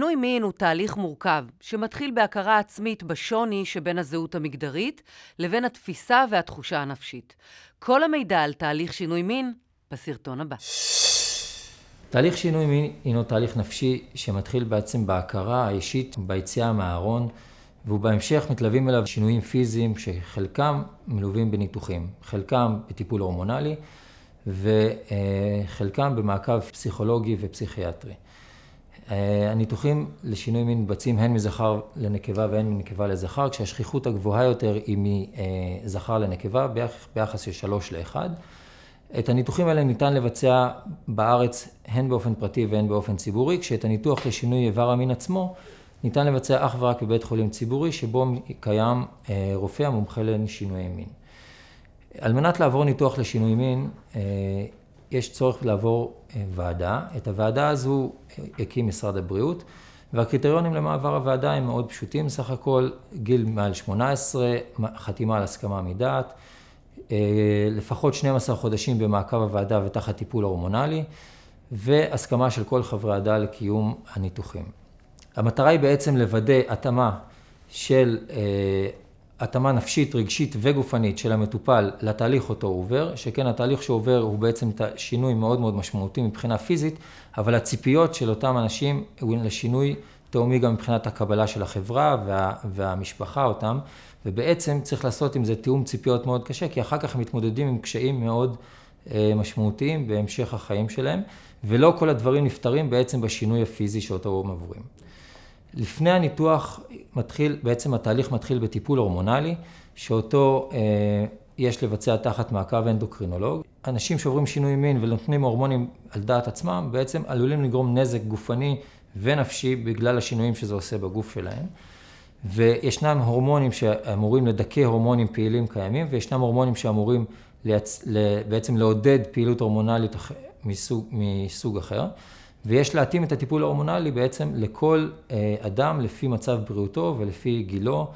שינוי מין הוא תהליך מורכב, שמתחיל בהכרה עצמית בשוני שבין הזהות המגדרית לבין התפיסה והתחושה הנפשית. כל המידע על תהליך שינוי מין בסרטון הבא. תהליך שינוי מין הינו תהליך נפשי שמתחיל בעצם בהכרה האישית ביציאה מהארון, והוא בהמשך מתלווים אליו שינויים פיזיים שחלקם מלווים בניתוחים, חלקם בטיפול הורמונלי וחלקם במעקב פסיכולוגי ופסיכיאטרי. הניתוחים לשינוי מין מתבצעים הן מזכר לנקבה והן מנקבה לזכר, כשהשכיחות הגבוהה יותר היא מזכר לנקבה ביחס של 3:1. את הניתוחים האלה ניתן לבצע בארץ הן באופן פרטי והן באופן ציבורי, כשאת הניתוח לשינוי איבר המין עצמו ניתן לבצע אך ורק בבית חולים ציבורי, שבו קיים רופא המומחה לשינוי מין. על מנת לעבור ניתוח לשינוי מין, יש צורך לעבור ועדה. את הוועדה הזו הקים משרד הבריאות, והקריטריונים למעבר הוועדה הם מאוד פשוטים. סך הכל גיל מעל 18, חתימה על הסכמה מדעת, לפחות 12 חודשים במעקב הוועדה ותחת טיפול הורמונלי, והסכמה של כל חברי הוועדה לקיום הניתוחים. המטרה היא בעצם לוודא התאמה נפשית, רגשית וגופנית של המטופל לתהליך אותו עובר, שכן התהליך שעובר הוא בעצם שינוי מאוד מאוד משמעותי מבחינה פיזית, אבל הציפיות של אותם אנשים לשינוי תאומי גם מבחינת הקבלה של החברה והמשפחה אותם, ובעצם צריך לעשות עם זה תיאום ציפיות מאוד קשה, כי אחר כך הם מתמודדים עם קשיים מאוד משמעותיים בהמשך החיים שלהם, ולא כל הדברים נפתרים בעצם בשינוי הפיזי שאותו הם עוברים. לפני הניתוח בעצם התהליך מתחיל בטיפול הורמונלי, שאותו יש לבצע תחת מעקב אנדוקרינולוג. אנשים שעוברים שינוי מין ונותנים הורמונים על דעת עצמם, בעצם עלולים לגרום נזק גופני ונפשי בגלל השינויים שזה עושה בגוף שלהם. וישנם הורמונים שאמורים לדכא הורמונים פעילים קיימים, וישנם הורמונים שאמורים בעצם לעודד פעילות הורמונלית מסוג אחר. ויש להתאים את הטיפול ההורמונלי בעצם לכל אדם לפי מצב בריאותו ולפי גילו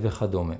וכדומה.